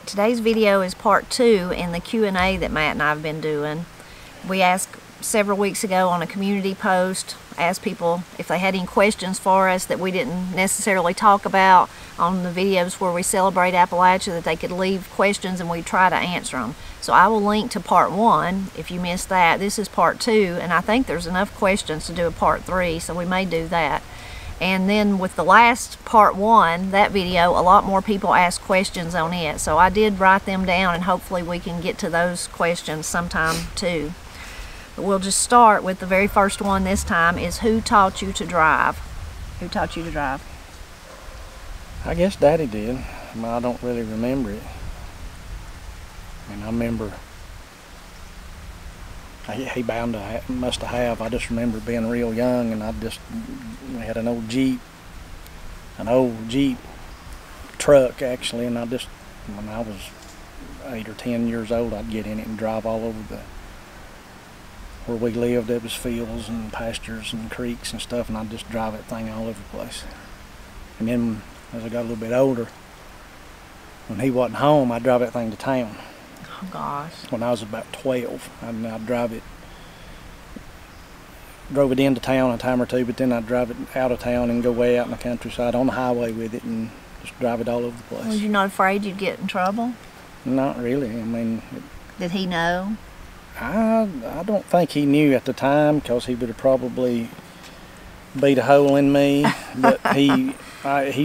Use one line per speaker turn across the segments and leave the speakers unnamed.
Today's video is part 2 in the Q&A that Matt and I have been doing. We asked several weeks ago on a community post, asked people if they had any questions for us that we didn't necessarily talk about on the videos where we celebrate Appalachia, that they could leave questions and we'd try to answer them. So I will link to part 1 if you missed that. This is part 2, and I think there's enough questions to do a part 3, so we may do that. And then with the last part 1, that video, a lot more people asked questions on it. So I did write them down, and hopefully we can get to those questions sometime too. But we'll just start with the very first one this time is, who taught you to drive? Who taught you to drive?
I guess Daddy did. I don't really remember it. I mean, I remember he bound to must have. I just remember being real young, and we had an old Jeep truck actually, and when I was 8 or 10 years old, I'd get in it and drive all over where we lived. There was fields and pastures and creeks and stuff, and I'd just drive that thing all over the place. And then as I got a little bit older, when he wasn't home, I'd drive that thing to town.
Oh gosh.
When I was about 12, I'd drove it into town a time or two, but then I'd drive it out of town and go way out in the countryside on the highway with it and just drive it all over the place.
Was you not afraid you'd get in trouble?
Not really. I mean...
Did he know?
I don't think he knew at the time, because he would have probably beat a hole in me, but he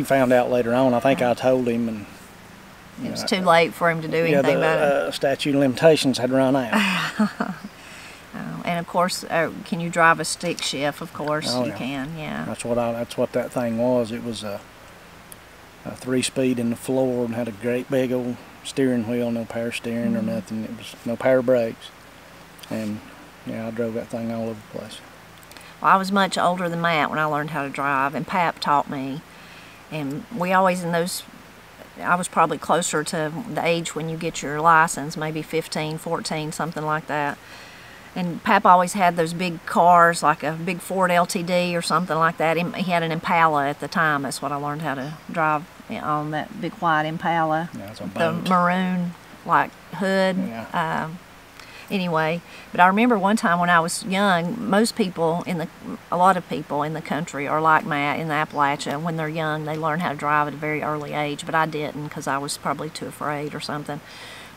found out later on. I think I told him, and
it was too late for him to do anything about it.
Statute of limitations had run out.
And of course, can you drive a stick shift? Of course,
oh,
you can. Yeah.
That's what that thing was. It was a 3-speed in the floor and had a great big old steering wheel, no power steering or nothing. It was no power brakes, and yeah, I drove that thing all over the place.
Well, I was much older than Matt when I learned how to drive, and Pap taught me. And we always I was probably closer to the age when you get your license, maybe 15, 14, something like that. And Pap always had those big cars, like a big Ford LTD or something like that. He had an Impala at the time. That's what I learned how to drive on, that big white Impala. Yeah, it's a boat. The maroon, like, hood.
Yeah.
Anyway, but I remember one time when I was young, a lot of people in the country are like Matt in the Appalachia. When they're young, they learn how to drive at a very early age, but I didn't, because I was probably too afraid or something.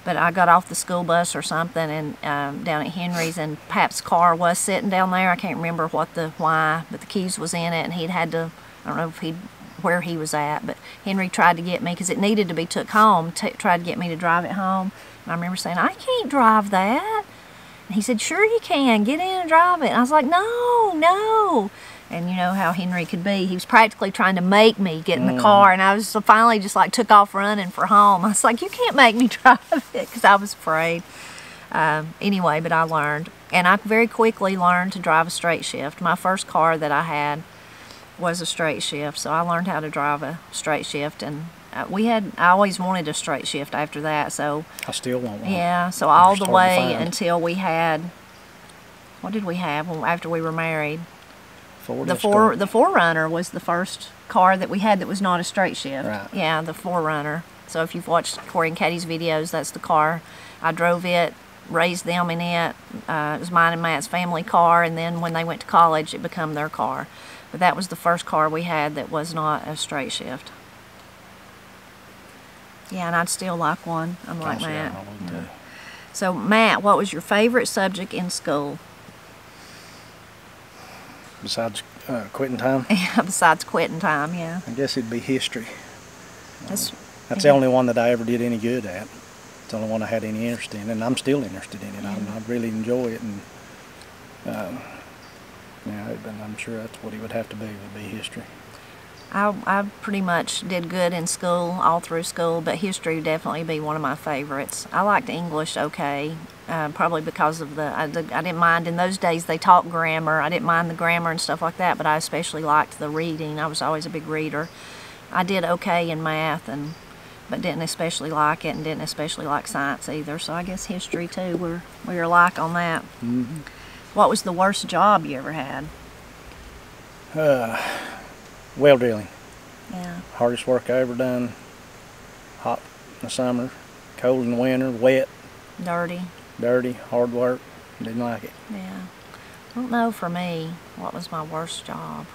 But I got off the school bus or something, and down at Henry's, and Pap's car was sitting down there. I can't remember why, but the keys was in it, and he'd had to, I don't know where he was at, but Henry tried to get me, because it needed to be took home, tried to get me to drive it home. And I remember saying, I can't drive that. And he said, sure you can, get in and drive it. And I was like, no. And you know how Henry could be. He was practically trying to make me get in the car, and I was finally just like took off running for home. I was like, you can't make me drive it, because I was afraid. Anyway, but I learned. And I very quickly learned to drive a straight shift. My first car that I had was a straight shift, so I learned how to drive a straight shift, and I always wanted a straight shift after that, so
I still want one.
Yeah, so all the way until we had, what did we have after we were married? The 4Runner was the first car that we had that was not a straight shift.
Right.
Yeah, the 4Runner. So if you've watched Corey and Katie's videos, that's the car. I drove it, raised them in it. It was mine and Matt's family car, and then when they went to college, it became their car. But that was the first car we had that was not a straight shift. Yeah, and I'd still like one. I'm like Matt. Yeah. So, Matt, what was your favorite subject in school?
Besides quitting time?
Yeah, besides quitting time, yeah.
I guess it'd be history.
That's
the only one that I ever did any good at. It's the only one I had any interest in, and I'm still interested in it. I really enjoy it, and yeah, I'm sure that's what it would have to be, would be history.
I pretty much did good in school, all through school, but history would definitely be one of my favorites. I liked English okay, probably because of I didn't mind, in those days they taught grammar. I didn't mind the grammar and stuff like that, but I especially liked the reading. I was always a big reader. I did okay in math, but didn't especially like it, and didn't especially like science either, so I guess history too, we're alike on that.
Mm-hmm.
What was the worst job you ever had?
Well drilling.
Yeah.
Hardest work I ever done. Hot in the summer, Cold in the winter, wet,
Dirty.
dirty, hard work. Didn't like it.
Yeah. I don't know for me what was my worst job.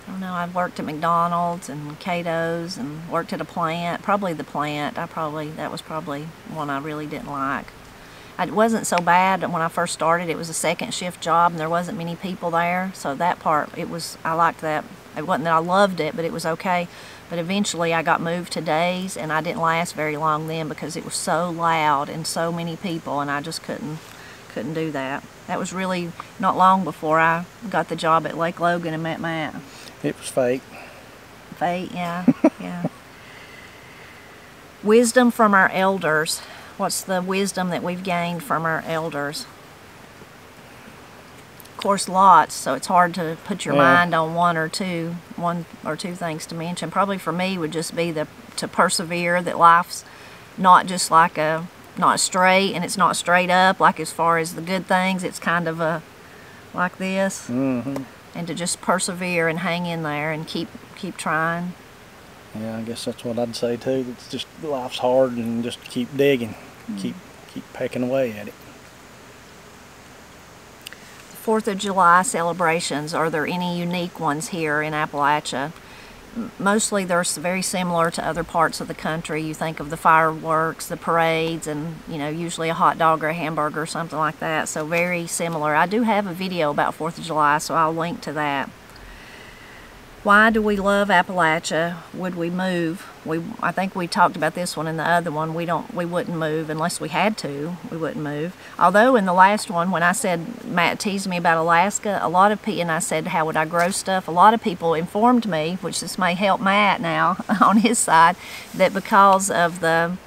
I don't know. I've worked at McDonald's and Cato's and worked at a plant. Probably the plant. That was probably one I really didn't like. It wasn't so bad when I first started. It was a second shift job and there wasn't many people there. So that part, I liked that. It wasn't that I loved it, but it was okay. But eventually I got moved to days and I didn't last very long then because it was so loud and so many people and I just couldn't do that. That was really not long before I got the job at Lake Logan and met Matt.
It was fate.
Fate, yeah, yeah. Wisdom from our elders. What's the wisdom that we've gained from our elders? Of course, lots, so it's hard to put your mind on one or two things to mention. Probably for me would just be to persevere, that life's not just like not straight, and it's not straight up, like as far as the good things, it's kind of like this.
Mm-hmm.
And to just persevere and hang in there and keep trying.
Yeah, I guess that's what I'd say too. It's just life's hard and just keep digging, keep pecking away at it.
4th of July celebrations, are there any unique ones here in Appalachia? Mostly they're very similar to other parts of the country. You think of the fireworks, the parades, and usually a hot dog or a hamburger or something like that. So very similar. I do have a video about 4th of July, so I'll link to that. Why do we love Appalachia? Would we move? I think we talked about this one and the other one. We wouldn't move unless we had to. We wouldn't move. Although in the last one, when I said, Matt teased me about Alaska, a lot of people, and I said, how would I grow stuff? A lot of people informed me, which this may help Matt now on his side, that because of the,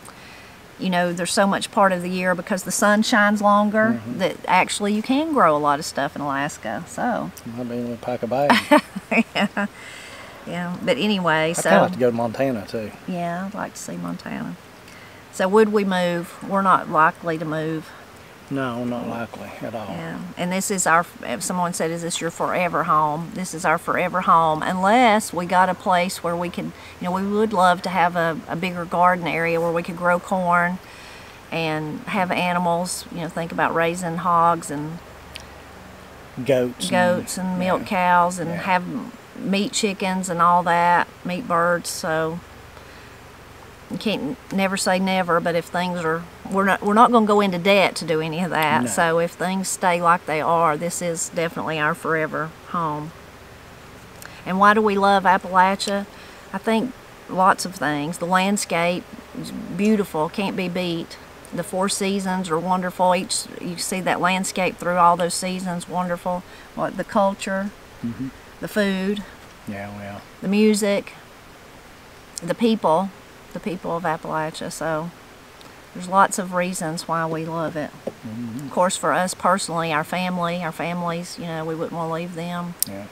there's so much part of the year because the sun shines longer, that actually you can grow a lot of stuff in Alaska. So
Might be able to pack a bag.
yeah. Yeah, but anyway,
I'd kind of like to go to Montana too.
Yeah, I'd like to see Montana. So would we move? We're not likely to move.
No, not likely at all.
Yeah, and this is if someone said, is this your forever home? This is our forever home, unless we got a place where we could, we would love to have a bigger garden area where we could grow corn and have animals, think about raising hogs and
goats
and milk cows and have meat chickens and all that, meat birds. So you can't never say never, but if things are, we're not going to go into debt to do any of that.
No.
So if things stay like they are, this is definitely our forever home. And why do we love Appalachia? I think lots of things. The landscape is beautiful, can't be beat. The 4 seasons are wonderful. You see that landscape through all those seasons, wonderful. The culture, the food, the music, the people of Appalachia. So there's lots of reasons why we love it. Of course, for us personally, our families, we wouldn't want to leave them.
Yeah,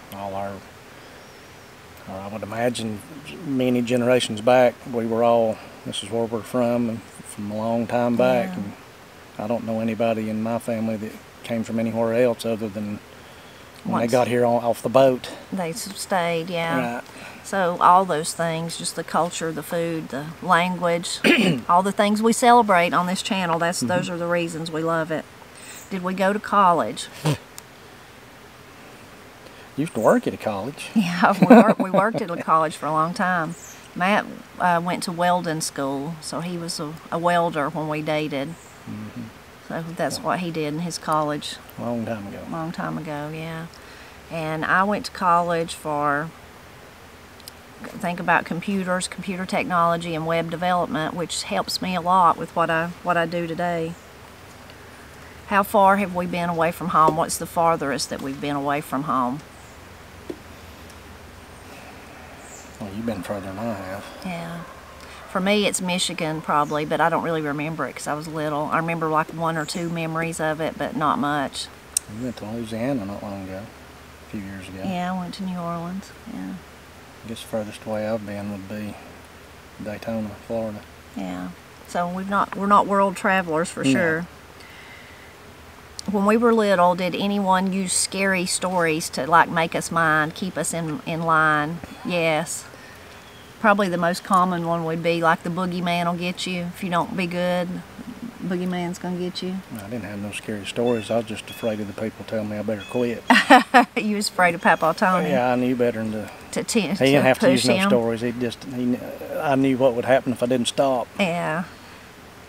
I would imagine many generations back, this is where we're from, and from a long time back.
Yeah.
And I don't know anybody in my family that came from anywhere else other than when they got here off the boat. They
stayed, yeah.
Right.
So all those things, just the culture, the food, the language, all the things we celebrate on this channel, those are the reasons we love it. Did we go to college?
Used to work at a college.
Yeah, we worked at a college for a long time. Matt went to welding school, so he was a welder when we dated. So that's what he did in his college.
Long time ago.
Long time ago, yeah. And I went to college for, think about computers, computer technology, and web development, which helps me a lot with what I do today. How far have we been away from home? What's the farthest that we've been away from home?
Well, you've been further than I have.
Yeah. For me, it's Michigan probably, but I don't really remember it because I was little. I remember like 1 or 2 memories of it, but not much.
You went to Louisiana not long ago, a few years ago.
Yeah, I went to New Orleans, yeah.
I guess the furthest away I've been would be Daytona, Florida.
Yeah. So we're not world travelers for sure. When we were little, did anyone use scary stories to like make us mind, keep us in line? Yes. Probably the most common one would be like the boogeyman will get you if you don't be good. Boogeyman's gonna get you.
I didn't have no scary stories. I was just afraid of the people telling me I better quit.
You was afraid of Papa Tony.
Yeah, I knew better than
to
he didn't have to use
him.
no stories. I knew what would happen if I didn't stop.
Yeah,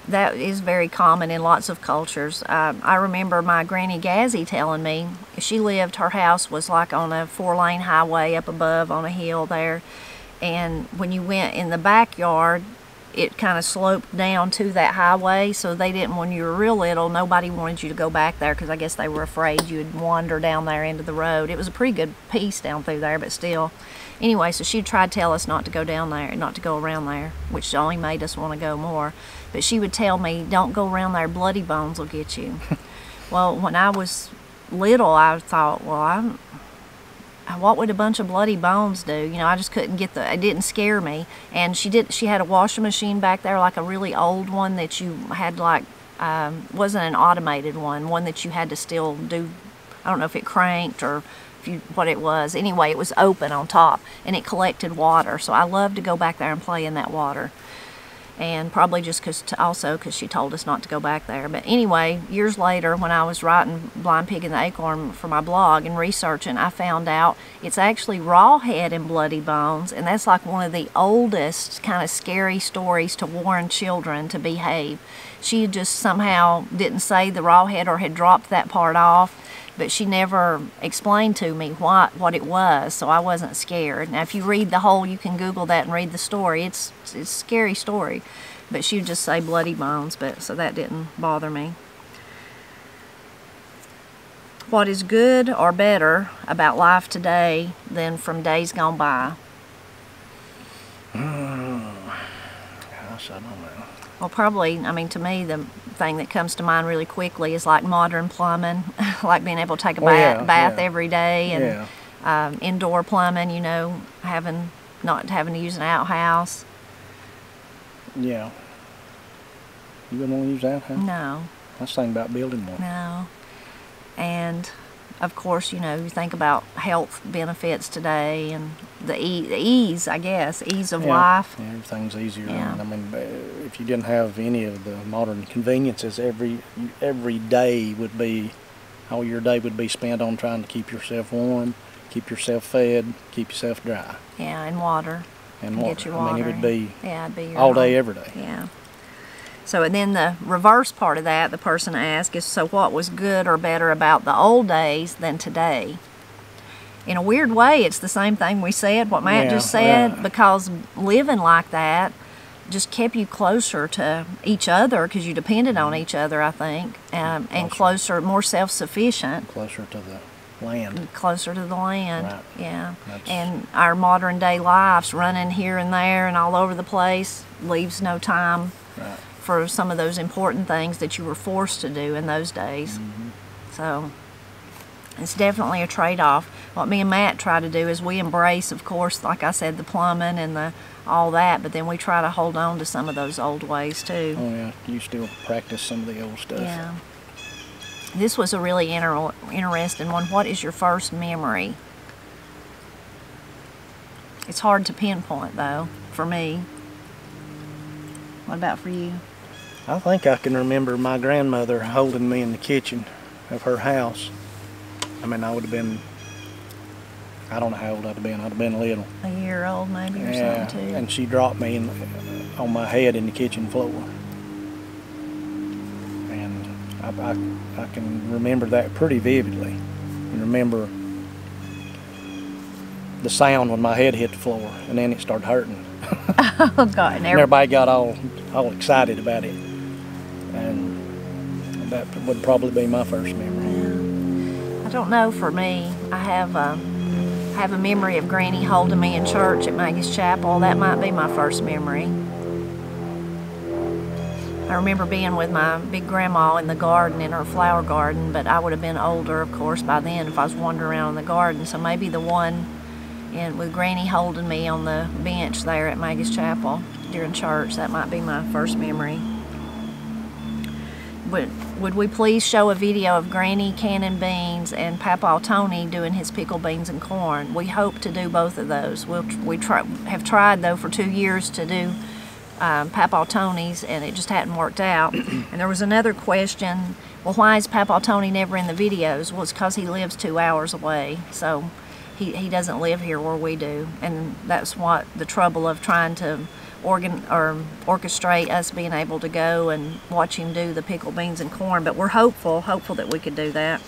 that is very common in lots of cultures. I remember my Granny Gazzy telling me her house was like on a 4-lane highway up above on a hill there, and when you went in the backyard, it kind of sloped down to that highway, so they didn't, when you were real little, nobody wanted you to go back there because I guess they were afraid you would wander down there into the road. It was a pretty good piece down through there, but still. Anyway, so she tried to tell us not to go down there, not to go around there, which only made us want to go more. But she would tell me, don't go around there, bloody bones will get you. Well, when I was little, I thought, well, what would a bunch of bloody bones do? You know, I just couldn't get it didn't scare me. And she had a washing machine back there, like a really old one that you had like, wasn't an automated one that you had to still do, I don't know if it cranked or what it was. Anyway, it was open on top and it collected water. So I loved to go back there and play in that water. And probably just because she told us not to go back there. But anyway, years later, when I was writing Blind Pig and the Acorn for my blog and researching, I found out it's actually Rawhead and Bloody Bones, and that's like one of the oldest kind of scary stories to warn children to behave. She just somehow didn't say the Rawhead or had dropped that part off, but she never explained to me what it was, so I wasn't scared. Now, if you read the whole, you can Google that and read the story. It's a scary story, but she would just say bloody bones, so that didn't bother me. What is good or better about life today than from days gone by?
Gosh, I don't know.
Well, probably, I mean, to me, the thing that comes to mind really quickly is like modern plumbing, like being able to take a bath every day, and indoor plumbing, you know, not having to use an outhouse.
Yeah. You wouldn't want to use outhouse?
No.
I was thinking about building one.
No. And of course, you know, you think about health benefits today and the ease, I guess, ease of life.
Yeah, everything's easier.
Yeah.
I mean, if you didn't have any of the modern conveniences, every day would be, all your day would be spent on trying to keep yourself warm, keep yourself fed, keep yourself dry.
Yeah, and water.
And water.
Get your water.
I mean, it would be,
it'd be
all day, every day.
Yeah. So, and then the reverse part of that, the person asked, is so what was good or better about the old days than today? In a weird way, it's the same thing we said, what Matt just said, because living like that just kept you closer to each other because you depended on each other, I think, and closer, more self-sufficient.
Closer to the land.
Closer to the land,
right.
Yeah. And our modern day lives, running here and there and all over the place, leaves no time.
Right.
For some of those important things that you were forced to do in those days.
Mm-hmm.
So it's definitely a trade-off. What me and Matt try to do is we embrace, of course, like I said, the plumbing and all that, but then we try to hold on to some of those old ways too.
Oh yeah, you still practice some of the old stuff.
Yeah. This was a really interesting one. What is your first memory? It's hard to pinpoint though, for me. What about for you?
I think I can remember my grandmother holding me in the kitchen of her house. I mean, I would have been, I don't know how old I'd have been. I'd have been little.
A year old maybe or something too.
And she dropped me on my head in the kitchen floor. And I can remember that pretty vividly. And remember the sound when my head hit the floor, and then it started hurting.
Oh God!
And everybody got all excited about it, and that would probably be my first memory.
Yeah. I don't know. For me, I have a memory of Granny holding me in church at Maggie's Chapel. That might be my first memory. I remember being with my big grandma in the garden, in her flower garden, but I would have been older, of course, by then if I was wandering around in the garden. So maybe the one with Granny holding me on the bench there at Maggie's Chapel during church, that might be my first memory. would we please show a video of Granny canning beans and Papa Tony doing his pickled beans and corn? We hope to do both of those. Have tried though for 2 years to do Papa Tony's, and it just hadn't worked out. And there was another question, well, why is Papa Tony never in the videos? Well, it's because he lives 2 hours away, so he doesn't live here where we do, and that's what the trouble of trying to orchestrate us being able to go and watch him do the pickled beans and corn. But we're hopeful that we could do that.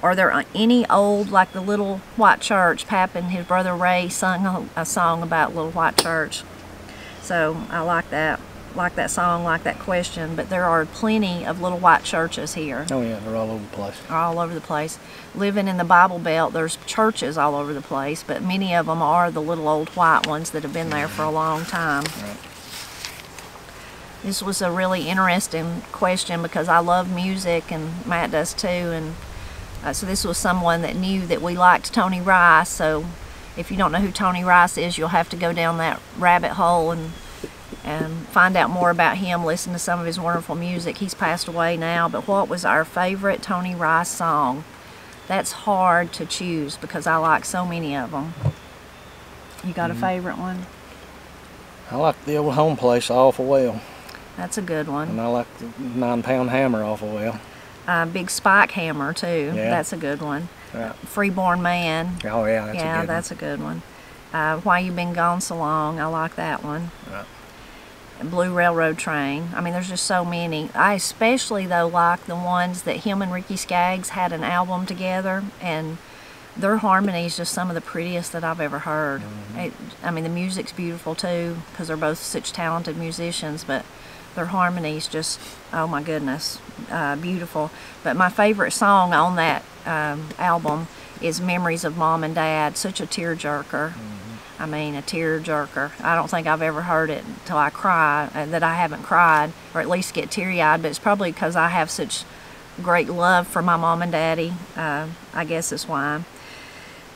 Are there any old, like the Little White Church? Pap and his brother Ray sung a song about Little White Church. So I like that song, like that question. But there are plenty of little white churches here.
Oh yeah, they're all over the place.
All over the place. Living in the Bible Belt, there's churches all over the place, but many of them are the little old white ones that have been there for a long time.
Right.
This was a really interesting question because I love music, and Matt does too. And so this was someone that knew that we liked Tony Rice. So if you don't know who Tony Rice is, you'll have to go down that rabbit hole and find out more about him, listen to some of his wonderful music. He's passed away now, but what was our favorite Tony Rice song? That's hard to choose because I like so many of them. You got a favorite one?
I like the old home place awful well.
That's a good one.
And I like the 9-pound hammer awful well.
Big Spike Hammer too.
Yeah.
That's a good one.
Right.
Freeborn Man.
Oh yeah, that's a good one.
That's a good one. Why You Been Gone So Long. I like that one.
Right.
Blue Railroad Train. I mean, there's just so many. I especially though like the ones that him and Ricky Skaggs had an album together, and their harmony is just some of the prettiest that I've ever heard. I mean, the music's beautiful too because they're both such talented musicians, but their harmony's just, oh my goodness, beautiful. But my favorite song on that album is Memories of Mom and Dad. Such a tearjerker. I mean, a tearjerker. I don't think I've ever heard it until I cry, that I haven't cried, or at least get teary-eyed, but it's probably because I have such great love for my mom and daddy. I guess that's why.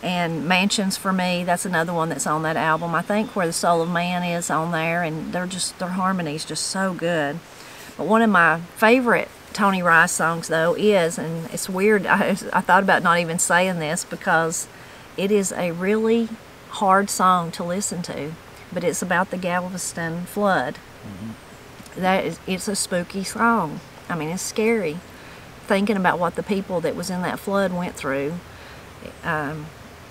And Mansions for Me, that's another one that's on that album. I think Where the Soul of Man is on there, and their harmony's just so good. But one of my favorite Tony Rice songs though is, and it's weird, I thought about not even saying this because it is a really hard song to listen to, but it's about the Galveston flood. It's a spooky song. I mean, it's scary thinking about what the people that was in that flood went through. I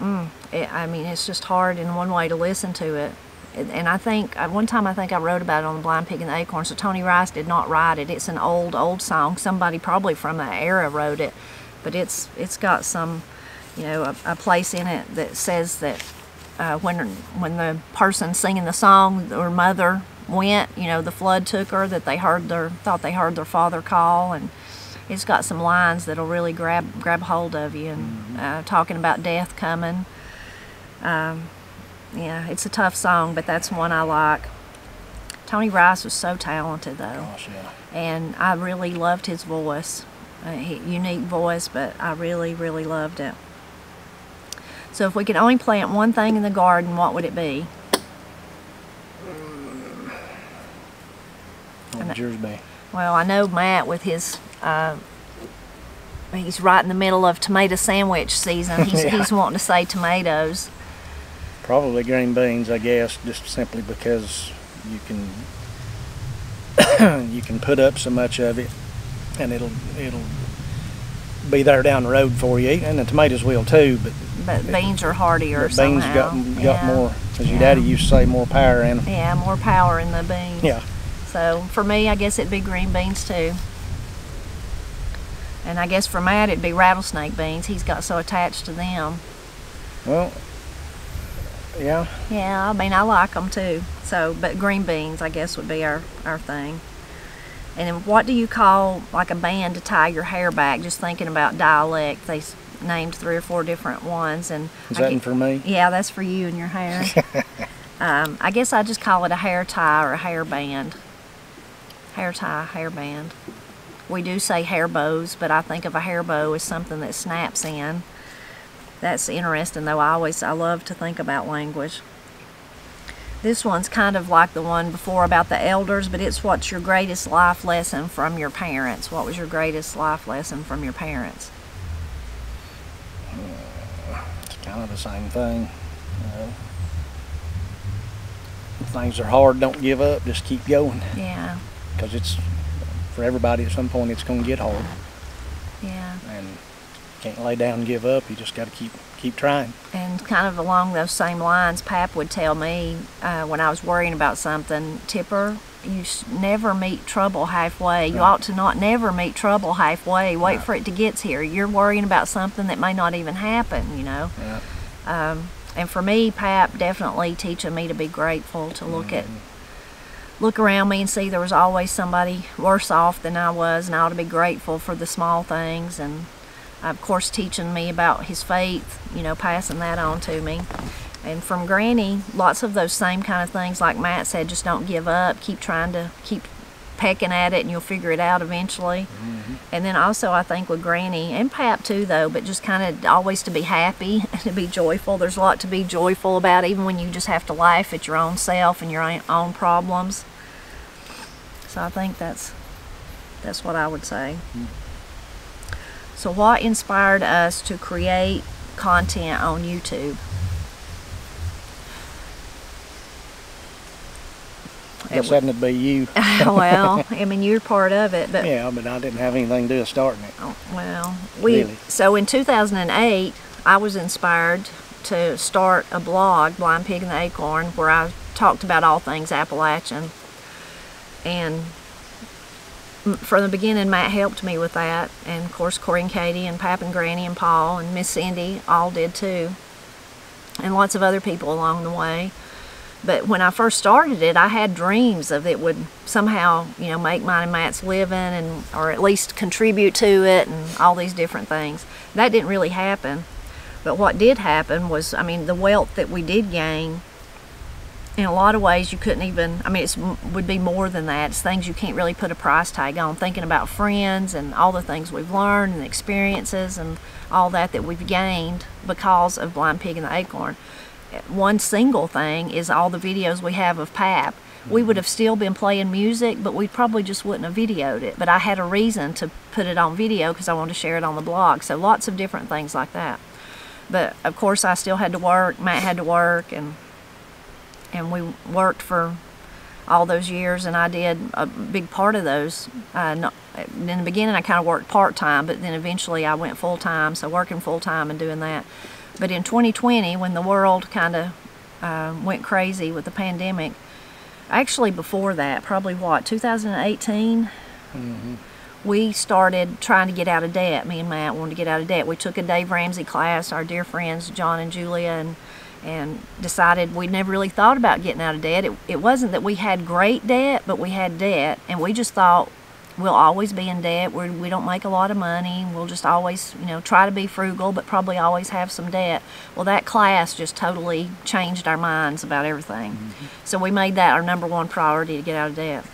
mean, it's just hard in one way to listen to it. And I think one time I wrote about it on The Blind Pig and the Acorn. So Tony Rice did not write it. It's an old song. Somebody probably from that era wrote it, but it's got some, you know, a place in it that says that when the person singing the song, their mother went, you know, the flood took her, that they thought they heard their father call, and it's got some lines that'll really grab hold of you, and talking about death coming. Yeah, it's a tough song, but that's one I like. Tony Rice was so talented though.
Gosh, yeah.
And I really loved his voice, unique voice, but I really loved it. So if we could only plant one thing in the garden, what would it be?
What would yours be?
Well, I know Matt with his, he's right in the middle of tomato sandwich season. He's wanting to say tomatoes.
Probably green beans, I guess, just simply because you can put up so much of it, and it'll be there down the road for you, and the tomatoes will too. But
beans are hardier
but beans
somehow.
got more, as your daddy used to say, more power in them.
Yeah, more power in the beans.
Yeah.
So for me, I guess it'd be green beans too. And I guess for Matt, it'd be rattlesnake beans. He's got so attached to them.
Well, yeah.
Yeah, I mean, I like them too. So, but green beans, I guess, would be our thing. And then what do you call like a band to tie your hair back? Just thinking about dialect, they named 3 or 4 different ones. And
is that for me?
Yeah, that's for you and your hair. I guess I just call it a hair tie or a hair band. Hair tie, hair band. We do say hair bows, but I think of a hair bow as something that snaps in. That's interesting though. I love to think about language. This one's kind of like the one before about the elders, but it's what's your greatest life lesson from your parents? What was your greatest life lesson from your parents?
It's kind of the same thing. If things are hard, don't give up, just keep going.
Yeah.
Because it's, for everybody at some point, it's going to get hard.
Yeah.
And you can't lay down and give up, you just got to keep trying.
And kind of along those same lines, Pap would tell me when I was worrying about something, Tipper, you never meet trouble halfway. You ought to not never meet trouble halfway. Wait for it to get here. You're worrying about something that may not even happen, you know.
Yeah.
And for me, Pap definitely teaching me to be grateful, to look around me and see there was always somebody worse off than I was, and I ought to be grateful for the small things. And of course teaching me about his faith, you know, passing that on to me. And from Granny, lots of those same kind of things, like Matt said, just don't give up, keep pecking at it, and you'll figure it out eventually. And then also I think with Granny, and Pap too though, but just kind of always to be happy, to be joyful. There's a lot to be joyful about, even when you just have to laugh at your own self and your own problems. So I think that's what I would say. So what inspired us to create content on YouTube?
I guess that'd be you.
Well, I mean, you're part of it, but
yeah, but I didn't have anything to do with starting it.
Oh, well,
Really?
So in 2008, I was inspired to start a blog, Blind Pig and the Acorn, where I talked about all things Appalachian. And from the beginning, Matt helped me with that, and of course Corey and Katie and Pap and Granny and Paul and Miss Cindy all did too, and lots of other people along the way. But when I first started it, I had dreams of it would somehow, you know, make mine and Matt's living, and or at least contribute to it, and all these different things. That didn't really happen. But what did happen was, I mean, the wealth that we did gain, in a lot of ways you couldn't even, I mean, it would be more than that. It's things you can't really put a price tag on. Thinking about friends and all the things we've learned and the experiences and all that we've gained because of Blind Pig and the Acorn. One single thing is all the videos we have of Pap. We would have still been playing music, but we probably just wouldn't have videoed it. But I had a reason to put it on video because I wanted to share it on the blog. So lots of different things like that. But of course I still had to work, Matt had to work, and we worked for all those years, and I did a big part of those. In the beginning I kind of worked part-time, but then eventually I went full-time, so working full-time and doing that. But in 2020, when the world kind of went crazy with the pandemic, actually before that, probably what, 2018? We started trying to get out of debt. Me and Matt wanted to get out of debt. We took a Dave Ramsey class, our dear friends John and Julia, and decided we'd never really thought about getting out of debt. It wasn't that we had great debt, but we had debt, and we just thought we'll always be in debt. We don't make a lot of money. We'll just always, you know, try to be frugal, but probably always have some debt. Well, that class just totally changed our minds about everything. So we made that our #1 priority to get out of debt.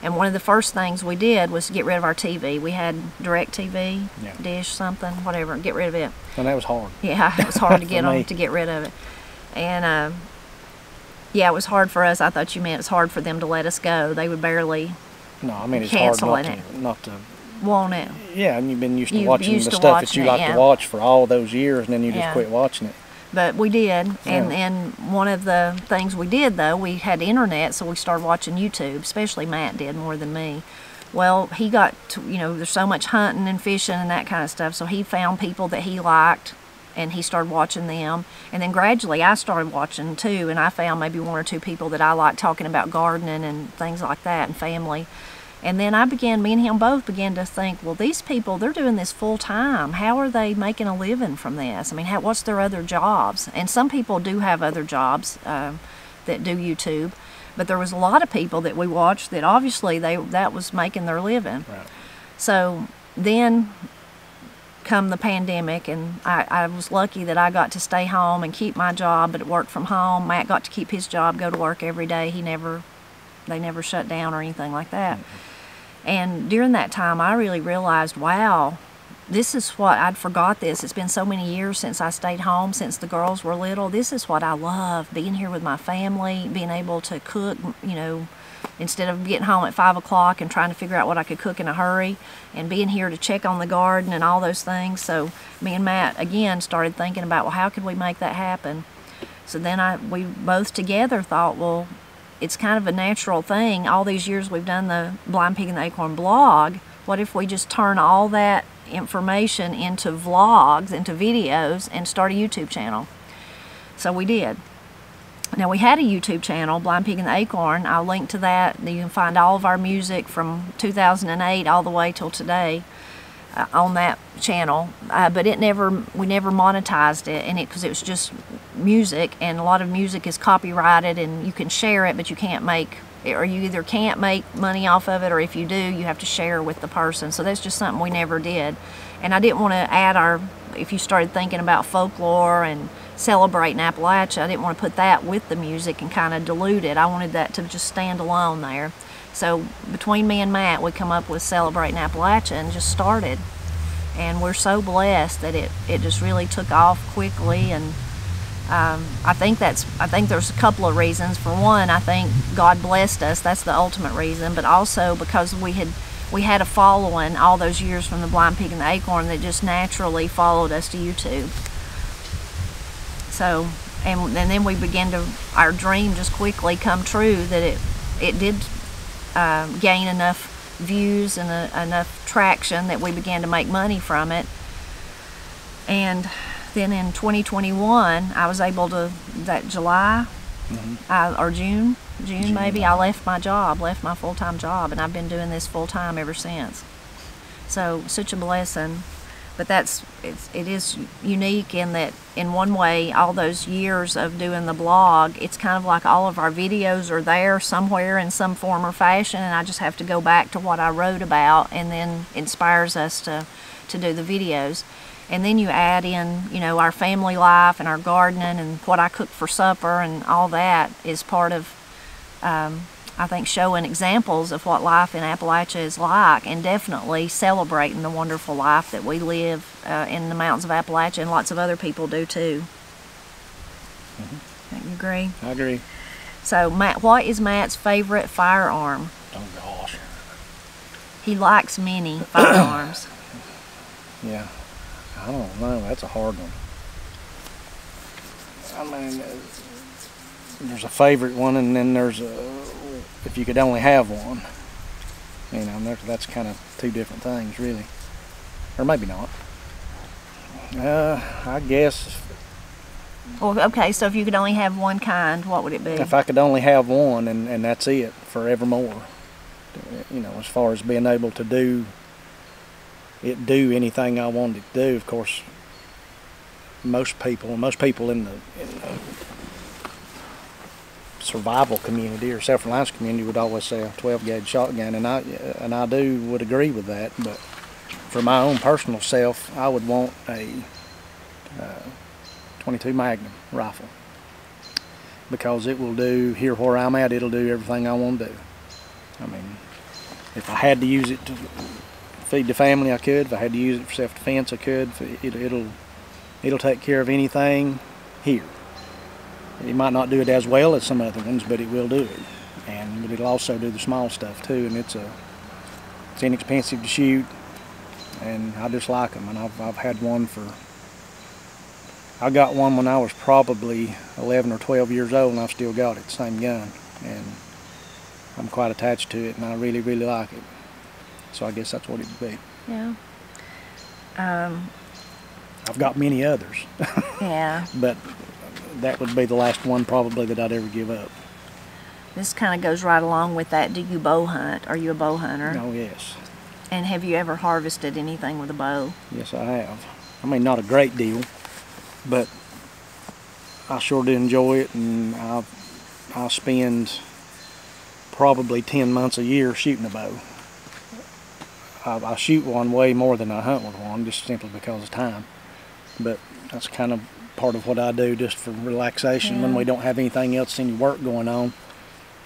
And one of the first things we did was to get rid of our TV. We had DirecTV, Dish, something, whatever, get rid of it.
And that was hard.
Yeah, it was hard to get them to get rid of it. And yeah, it was hard for us. I thought you meant it was hard for them to let us go. They would barely
No, I mean, it's hard not to
want it.
Yeah, and you've been used to watching the stuff that you like to watch for all those years, and then you just quit watching it.
But we did, and one of the things we did, though, we had internet, so we started watching YouTube, especially Matt did more than me. Well, he got to, you know, there's so much hunting and fishing and that kind of stuff, so he found people that he liked, and he started watching them. And then gradually I started watching too, and I found maybe 1 or 2 people that I liked talking about gardening and things like that, and family. And then me and him both began to think, well, these people, they're doing this full time. How are they making a living from this? I mean, what's their other jobs? And some people do have other jobs that do YouTube, but there was a lot of people that we watched that obviously that was making their living.
Right.
So then come the pandemic, and I was lucky that I got to stay home and keep my job, but work from home. Matt got to keep his job, go to work every day. They never shut down or anything like that. And during that time, I really realized, wow, this is what, I'd forgot this. It's been so many years since I stayed home, since the girls were little. This is what I love, being here with my family, being able to cook, you know, instead of getting home at 5 o'clock and trying to figure out what I could cook in a hurry, and being here to check on the garden and all those things. So me and Matt, again, started thinking about, well, how could we make that happen? So then we both together thought, well, it's kind of a natural thing. All these years we've done the Blind Pig and the Acorn blog. What if we just turn all that information into vlogs, into videos, and start a YouTube channel? So we did. Now, we had a YouTube channel, Blind Pig and the Acorn. I'll link to that. You can find all of our music from 2008 all the way till today on that channel. But we never monetized it, and because it was just music, and a lot of music is copyrighted, and you can share it, but you can't make, or you either can't make money off of it, or if you do, you have to share with the person. So that's just something we never did. And I didn't want to add if you started thinking about folklore and celebrating Appalachia, I didn't want to put that with the music and kind of dilute it. I wanted that to just stand alone there. So between me and Matt, we come up with Celebrating Appalachia and just started. And we're so blessed that it just really took off quickly. And I think there's a couple of reasons. For one, I think God blessed us. That's the ultimate reason. But also because we had a following all those years from the Blind Pig and the Acorn that just naturally followed us to YouTube. So, and then we began our dream just quickly come true, that it did gain enough views and enough traction that we began to make money from it. And then in 2021, I was able to, that July, or June maybe, I left my full-time job, and I've been doing this full-time ever since. So, such a blessing. But it is unique in that, in one way, all those years of doing the blog, it's kind of like all of our videos are there somewhere in some form or fashion, and I just have to go back to what I wrote about, and then inspires us to do the videos. And then you add in, you know, our family life and our gardening and what I cook for supper, and all that is part of, I think, showing examples of what life in Appalachia is like, and definitely celebrating the wonderful life that we live in the mountains of Appalachia, and lots of other people do too. Don't you agree?
I agree.
So, Matt, what is Matt's favorite firearm?
Oh gosh.
He likes many firearms.
Yeah, I don't know. That's a hard one. I mean, there's a favorite one, and then there's if you could only have one. You know, that's kind of two different things, really. Or maybe not. I guess.
Well, okay, so if you could only have one kind, what would it be?
If I could only have one, and that's it forevermore. You know, as far as being able to do anything I wanted to do. Of course, most people in the survival community or self-reliance community would always say a 12-gauge shotgun, and I would agree with that. But for my own personal self, I would want a 22 Magnum rifle, because it will do, here where I'm at, it'll do everything I want to do. I mean, if I had to use it to feed the family, I could. If I had to use it for self-defense, I could. It'll take care of anything here. It might not do it as well as some other ones, but it will do it. But it'll also do the small stuff too, and it's inexpensive to shoot, and I just like them. And I've had one I got one when I was probably 11 or 12 years old, and I've still got it, the same gun, and I'm quite attached to it, and I really, really like it. So I guess that's what it would be.
Yeah.
I've got many others.
Yeah.
But that would be the last one probably that I'd ever give up.
This kind of goes right along with that. Do you bow hunt? Are you a bow hunter?
Oh, yes.
And have you ever harvested anything with a bow?
Yes, I have. I mean, not a great deal, but I sure do enjoy it, and I spend probably 10 months a year shooting a bow. I shoot one way more than I hunt with one, just simply because of time. But that's kind of part of what I do, just for relaxation. When we don't have anything else, any work going on,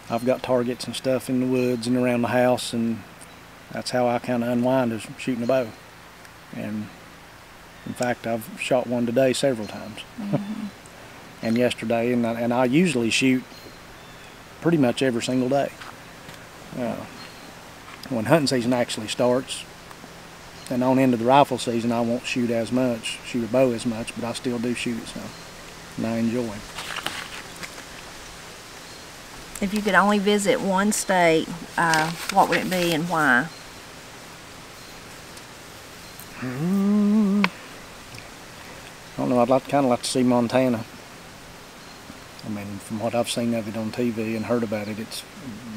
I've got targets and stuff in the woods and around the house, and that's how I kind of unwind, is shooting a bow. And in fact, I've shot one today several times.
Mm-hmm.
And yesterday, and I usually shoot pretty much every single day. When hunting season actually starts, and on into the rifle season, I won't shoot a bow as much, but I still do shoot, so, and I enjoy it.
If you could only visit one state, what would it be and why?
I don't know. I'd kind of like to see Montana. I mean, from what I've seen of it on TV and heard about it, it's a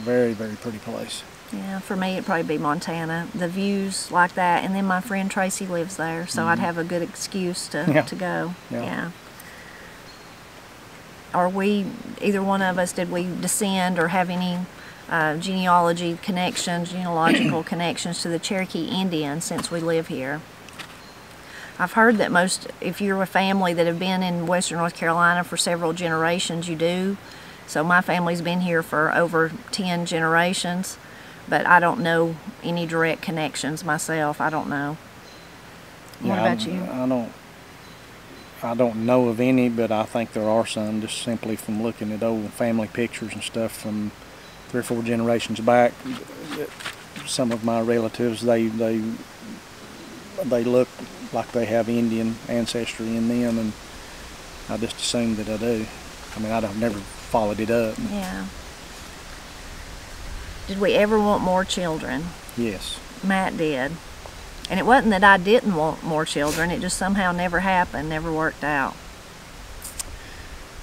very, very pretty place.
Yeah, for me it'd probably be Montana. The views like that, and then my friend Tracy lives there, so I'd have a good excuse to go. Yeah. Are we, either one of us, did we descend or have any genealogical connections to the Cherokee Indians since we live here? I've heard that if you're a family that have been in Western North Carolina for several generations, you do. So my family's been here for over 10 generations, but I don't know any direct connections myself. I don't know. What about you?
I don't know of any, but I think there are some, just simply from looking at old family pictures and stuff from 3 or 4 generations back. Some of my relatives, they look like they have Indian ancestry in them, and I just assume that I do. I mean, I've never followed it up.
Yeah. Did we ever want more children?
Yes.
Matt did. And it wasn't that I didn't want more children, it just somehow never happened, never worked out.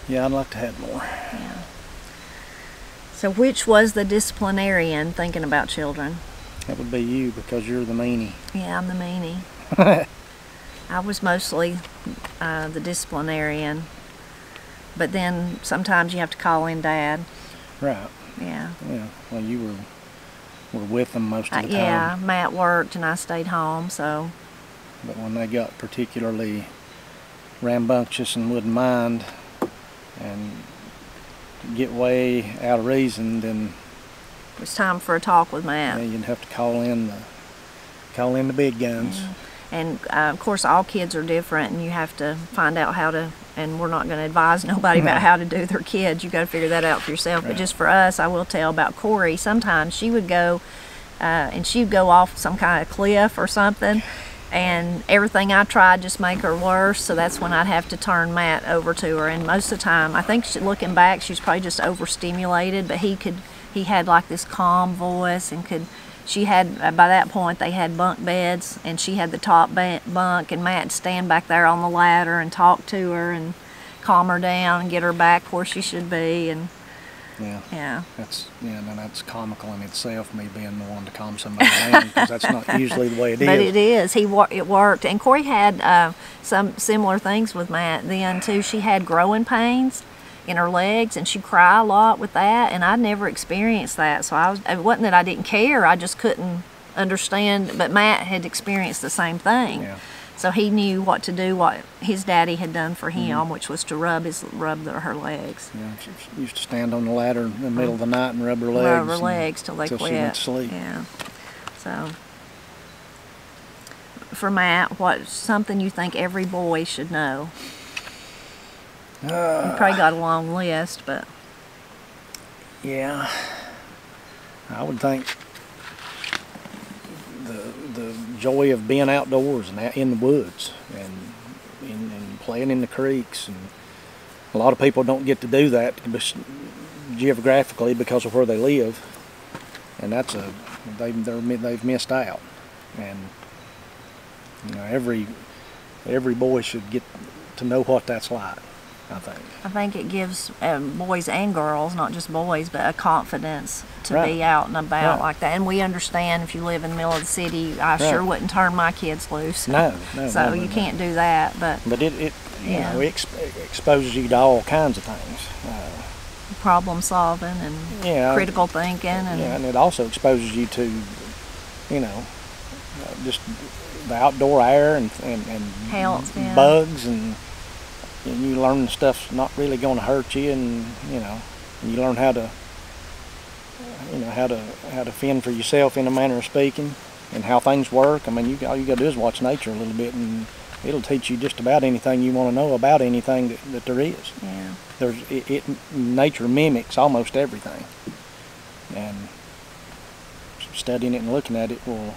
Yeah, I'd like to have more.
Yeah. So which was the disciplinarian thinking about children?
That would be you, because you're the meanie.
Yeah, I'm the meanie. I was mostly the disciplinarian, but then sometimes you have to call in Dad.
Right.
Yeah.
Yeah. Well, you were with them most of the time.
Yeah, Matt worked and I stayed home, so.
But when they got particularly rambunctious and wouldn't mind and get way out of reason, then
it was time for a talk with Matt.
Yeah, you'd have to call in the big guns.
Yeah. And of course all kids are different, and you have to find out how to, and we're not going to advise nobody about how to do their kids. You've got to figure that out for yourself. Right. But just for us, I will tell about Corey. Sometimes she would go and she'd go off some kind of cliff or something, and everything I tried just make her worse, so that's when I'd have to turn Matt over to her. And most of the time, I think looking back, she's probably just overstimulated, but he had like this calm voice and she had, by that point, they had bunk beds, and she had the top bunk, and Matt'd stand back there on the ladder and talk to her and calm her down and get her back where she should be. And yeah. That's comical in itself, me being the one to calm somebody down, because that's not usually the way it is. But it is. It worked. And Corey had some similar things with Matt then too. She had growing pains in her legs, and she'd cry a lot with that, and I'd never experienced that, so it wasn't that I didn't care, I just couldn't understand. But Matt had experienced the same thing.
Yeah.
So he knew what to do, what his daddy had done for him, which was to rub her legs.
Yeah, she used to stand on the ladder in the middle of the night and rub her legs.
Rub her legs till they quit.
Till she went to sleep.
Yeah. So for Matt, what's something you think every boy should know? You probably got a long list, but
yeah, I would think the joy of being outdoors and in the woods and playing in the creeks, and a lot of people don't get to do that geographically because of where they live, and they've missed out. And every boy should get to know what that's like. I think
it gives boys and girls, not just boys, but a confidence to be out and about like that. And we understand if you live in the middle of the city, I sure wouldn't turn my kids loose.
No.
So you can't do that. But
it exposes you to all kinds of things.
Problem solving and critical thinking.
And it also exposes you to, just the outdoor air and
health,
bugs and you learn stuff's not really going to hurt you, and you learn how to fend for yourself, in a manner of speaking. and how things work. I mean, all you got to do is watch nature a little bit, and it'll teach you just about anything you want to know about anything that there is.
Yeah.
Nature mimics almost everything, and studying it and looking at it will,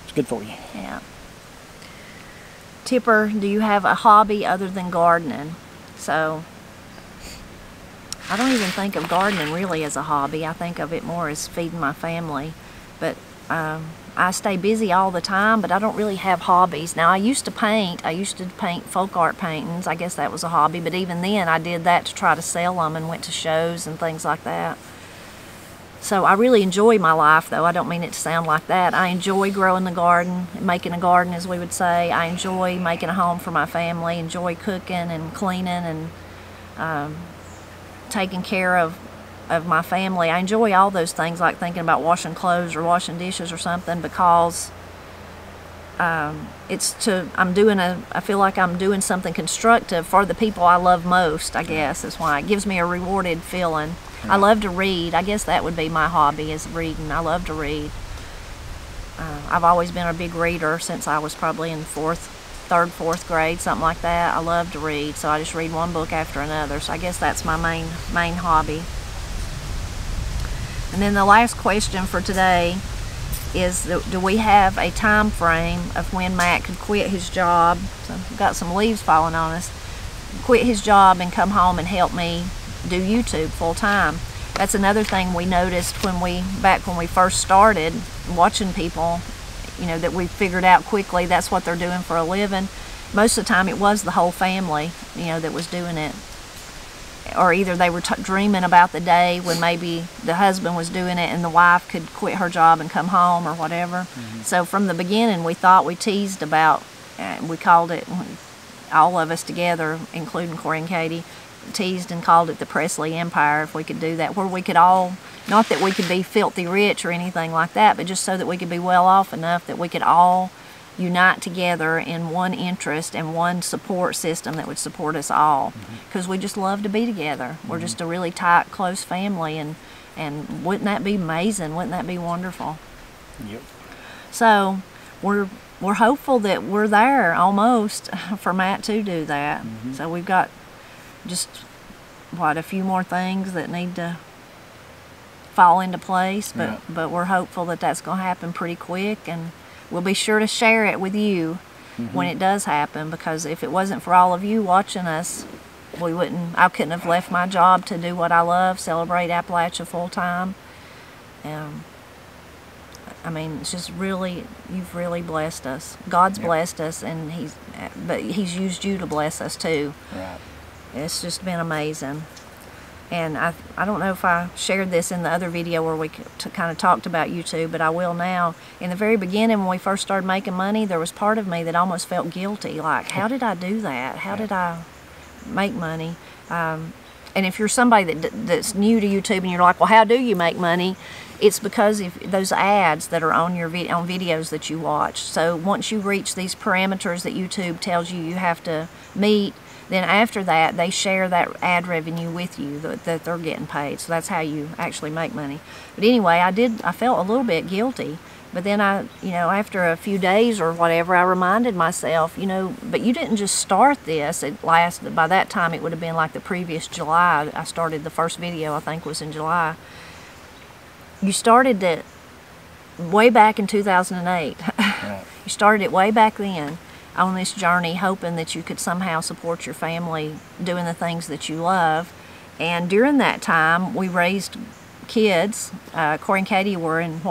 it's good for you.
Yeah. Tipper, do you have a hobby other than gardening? So, I don't even think of gardening really as a hobby. I think of it more as feeding my family. But I stay busy all the time, but I don't really have hobbies. Now, I used to paint. I used to paint folk art paintings. I guess that was a hobby, but even then I did that to try to sell them and went to shows and things like that. So I really enjoy my life, though. I don't mean it to sound like that. I enjoy growing the garden, making a garden, as we would say. I enjoy making a home for my family, enjoy cooking and cleaning and taking care of my family. I enjoy all those things, like thinking about washing clothes or washing dishes or something, because I feel like I'm doing something constructive for the people I love most, I guess. That's why it gives me a rewarded feeling. I love to read. I guess that would be my hobby, is reading. I love to read. I've always been a big reader since I was probably in third, fourth grade, something like that. I love to read, so I just read one book after another. So I guess that's my main hobby. And then the last question for today is, do we have a time frame of when Matt could quit his job? So we've got some leaves falling on us. Quit his job and come home and help me do YouTube full time. That's another thing we noticed back when we first started watching people, that we figured out quickly that's what they're doing for a living. Most of the time it was the whole family, that was doing it. Or either they were dreaming about the day when maybe the husband was doing it and the wife could quit her job and come home or whatever. Mm-hmm. So from the beginning we teased about, we called it, all of us together, including Corey and Katie, teased and called it the Pressley Empire, if we could do that, where we could all, not that we could be filthy rich or anything like that, but just so that we could be well off enough that we could all unite together in one interest and one support system that would support us all, because we just love to be together. We're just a really tight, close family, and wouldn't that be amazing? Wouldn't that be wonderful?
Yep.
So we're hopeful that we're there almost for Matt to do that. So we've got just a few more things that need to fall into place, but we're hopeful that that's going to happen pretty quick, and we'll be sure to share it with you when it does happen, because if it wasn't for all of you watching us, I couldn't have left my job to do what I love, celebrate Appalachia full time. I mean, it's just really, you've really blessed us. God's blessed us, and He's used you to bless us too.
Right.
It's just been amazing. And I don't know if I shared this in the other video where we kind of talked about YouTube, but I will now. In the very beginning, when we first started making money, there was part of me that almost felt guilty. Like, how did I do that? How did I make money? And if you're somebody that's new to YouTube and you're like, well, how do you make money? It's because of those ads that are on your on videos that you watch. So once you reach these parameters that YouTube tells you have to meet, then after that, they share that ad revenue with you that they're getting paid. So that's how you actually make money. But anyway, I felt a little bit guilty. But then after a few days or whatever, I reminded myself, but you didn't just start this. By that time, it would have been like the previous July. I started the first video, I think was in July. You started it way back in 2008. Right. You started it way back then, on this journey, hoping that you could somehow support your family doing the things that you love. And during that time, we raised kids. Corey and Katie were in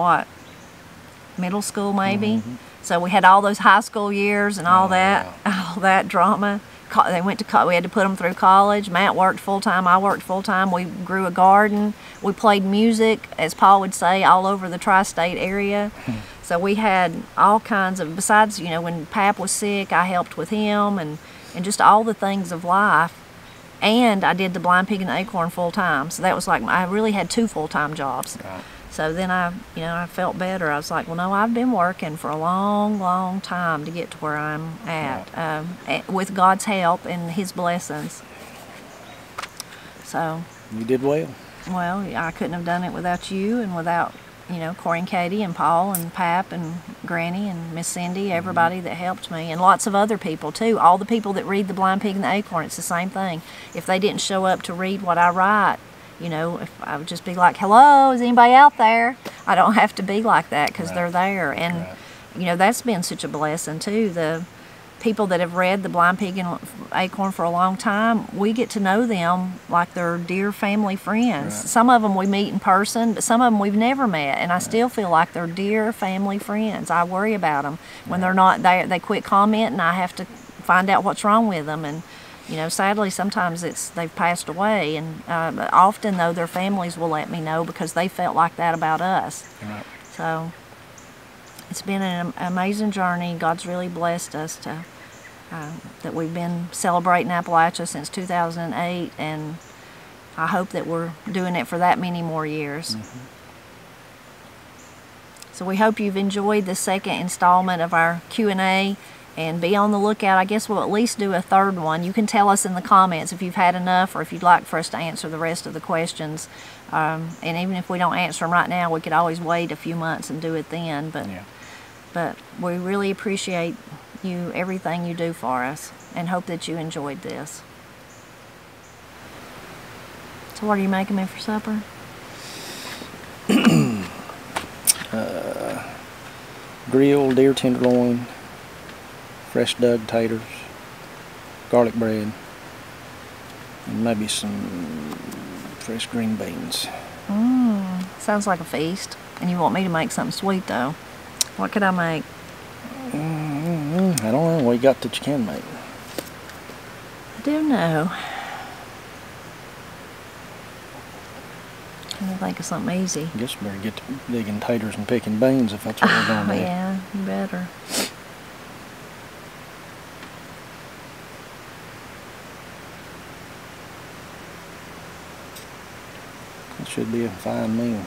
middle school maybe? So we had all those high school years and all that drama. They went to we had to put them through college. Matt worked full time. I worked full time. We grew a garden. We played music, as Paul would say, all over the tri-state area. So we had all kinds of, besides, when Pap was sick, I helped with him and just all the things of life. And I did the Blind Pig and Acorn full time. So that was like, I really had 2 full-time jobs. Right. So then I felt better. I was like, well, no, I've been working for a long, long time to get to where I'm at, with God's help and His blessings. So.
You did well.
Well, I couldn't have done it without you and without you know, Corey and Katie and Paul and Pap and Granny and Miss Cindy, everybody that helped me, and lots of other people too. All the people that read The Blind Pig and the Acorn, it's the same thing. If they didn't show up to read what I write, you know, if I would just be like, hello, is anybody out there? I don't have to be like that because they're there. And, you know, that's been such a blessing too. The people that have read The Blind Pig and Acorn for a long time, we get to know them like they're dear family friends. Some of them we meet in person, but some of them we've never met, and I still feel like they're dear family friends. I worry about them when they're not there. They quit commenting, I have to find out what's wrong with them. And you know, sadly, sometimes they've passed away, and often though their families will let me know because they felt like that about us. So it's been an amazing journey. God's really blessed us to that we've been celebrating Appalachia since 2008, and I hope that we're doing it for that many more years. So we hope you've enjoyed the second installment of our Q&A, and be on the lookout. I guess we'll at least do a third one. You can tell us in the comments if you've had enough or if you'd like for us to answer the rest of the questions. And even if we don't answer them right now, we could always wait a few months and do it then. But we really appreciate you, everything you do for us, and hope that you enjoyed this. So what are you making me for supper?
Grilled deer tenderloin, fresh dug taters, garlic bread, and maybe some fresh green beans.
Sounds like a feast. And you want me to make something sweet though. What could I make?
I don't know what you got that you can make.
I do know. I'm gonna think of something easy.
I guess we better get to digging taters and picking beans if that's what we're going to do.
Yeah, you better.
It should be a fine meal.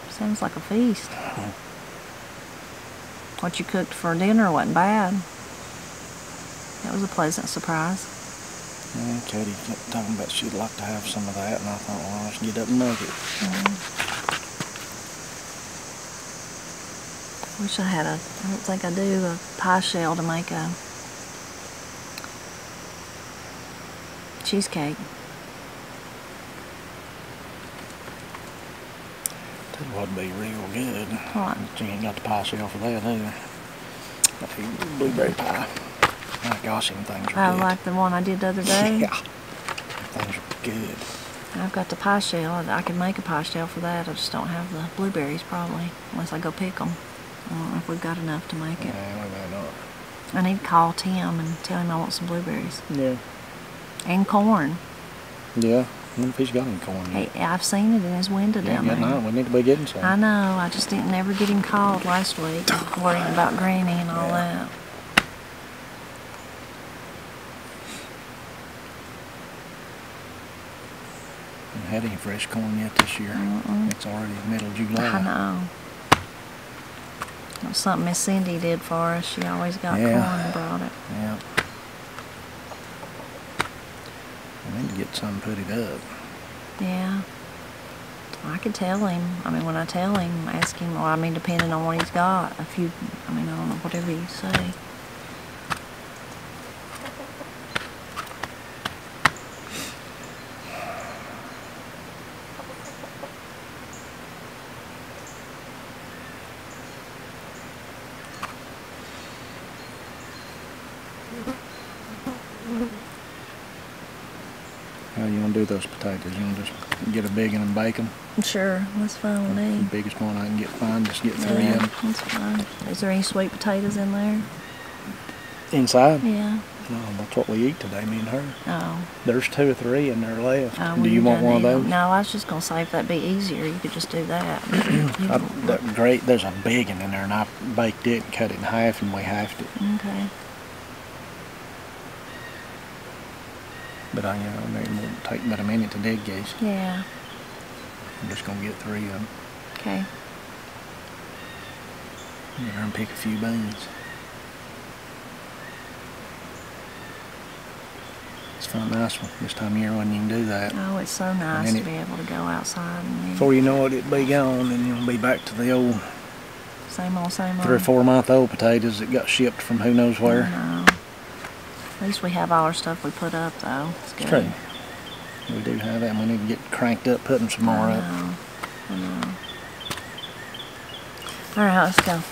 Sounds like a feast. What you cooked for dinner wasn't bad. That was a pleasant surprise.
Yeah, Katie kept talking about she'd like to have some of that, and I thought, well, let's get up and make it.
Wish I had I don't think I do, a pie shell to make a cheesecake.
That would be real good.
What?
But you ain't got the pie shell for that either. Blueberry pie. My gosh, them things are good.
Like the one I did the other day?
Yeah. Things are good.
I've got the pie shell. I can make a pie shell for that. I just don't have the blueberries probably, unless I go pick them. I don't know if we've got enough to make it.
Yeah, we may not.
I need to call Tim and tell him I want some blueberries.
Yeah.
And corn.
Yeah. I wonder if he's got any corn yet.
Hey, I've seen it in his window down there.
No, we need to be getting some.
I know. I just didn't ever get him called last week, worrying about Granny and all that.
Haven't had any fresh corn yet this year. It's already middle of July.
I know. It was something Miss Cindy did for us. She always got corn and brought it.
Yeah. I need to get some put it up.
Yeah. I could tell him. I mean, when I tell him, ask him, well, I mean, depending on what he's got. I don't know, whatever you say.
How you want to do those potatoes? You want to just get a big one and bake them?
Sure, that's fine with me.
The biggest one I can get fine, just get 3 of them.
That's fine. Is there any sweet potatoes in there?
Inside?
Yeah.
No, that's what we eat today, me and her.
Oh.
There's 2 or 3 in there left.
Oh,
do you want one of those?
No, I was just going to say if that'd be easier, you could just do that.
There's a big one in there, and I baked it and cut it in half, and we halved it.
Okay.
But it won't take but a minute to dig these.
Yeah.
I'm just going to get 3 of them.
Okay.
Get her and pick a few beans. It's It's not nice this time of year when you can do that.
Oh, it's so nice
then
to be able to go outside and
Before you know it, it'll be gone, and you'll be back to the old
same old, same old.
3 or 4 month old potatoes that got shipped from who knows where.
I know. At least we have all our stuff we put up, though. It's good.
It's true. We do have that, and we need to get cranked up putting some more up.
I know. All right, let's go.